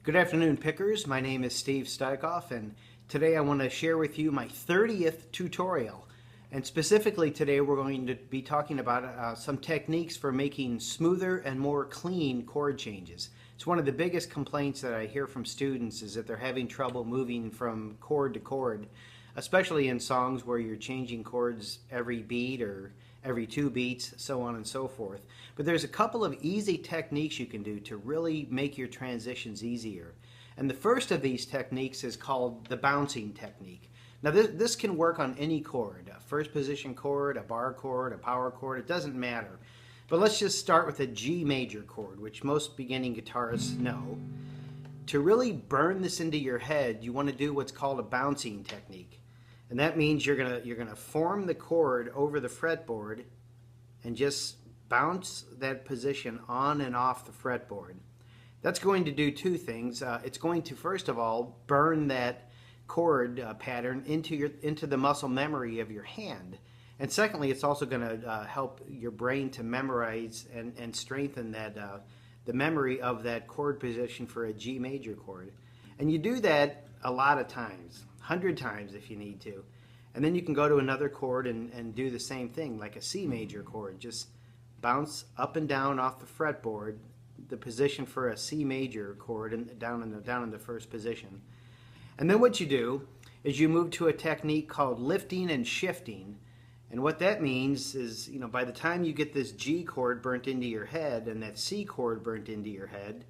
Good afternoon, pickers. My name is Steve Steichoff, and today I want to share with you my 30th tutorial. And specifically today we're going to be talking about some techniques for making smoother and more clean chord changes. It's one of the biggest complaints that I hear from students is that they're having trouble moving from chord to chord, especially in songs where you're changing chords every beat or every 2 beats, so on and so forth. But there's a couple of easy techniques you can do to really make your transitions easier. And the first of these techniques is called the bouncing technique. Now this can work on any chord, a first position chord, a bar chord, a power chord, it doesn't matter. But let's just start with a G major chord, which most beginning guitarists know. To really burn this into your head, you want to do what's called a bouncing technique. And that means you're gonna form the chord over the fretboard and just bounce that position on and off the fretboard. That's going to do two things. It's going to, first of all, burn that chord pattern into the muscle memory of your hand. And secondly, it's also going to help your brain to memorize and strengthen that the memory of that chord position for a G major chord. And you do that a lot of times, 100 times if you need to. And then you can go to another chord and do the same thing, like a C major chord. Just bounce up and down off the fretboard, the position for a C major chord, and down in the first position. And then what you do is you move to a technique called lifting and shifting. And what that means is, by the time you get this G chord burnt into your head and that C chord burnt into your head,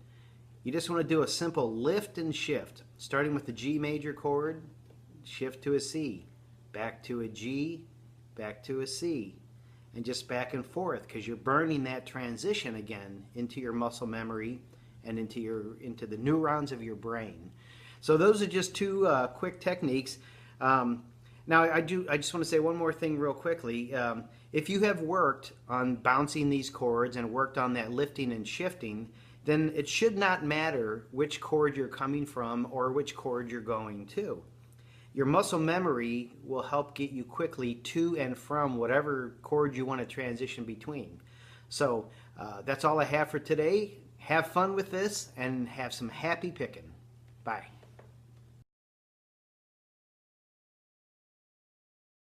you just want to do a simple lift and shift, starting with the G major chord, shift to a C, back to a G, back to a C, and just back and forth, because you're burning that transition again into your muscle memory and into the neurons of your brain. So those are just two quick techniques. Now I just want to say one more thing real quickly. If you have worked on bouncing these chords and worked on that lifting and shifting, then it should not matter which chord you're coming from or which chord you're going to. Your muscle memory will help get you quickly to and from whatever chord you want to transition between. So that's all I have for today. Have fun with this and have some happy picking. Bye.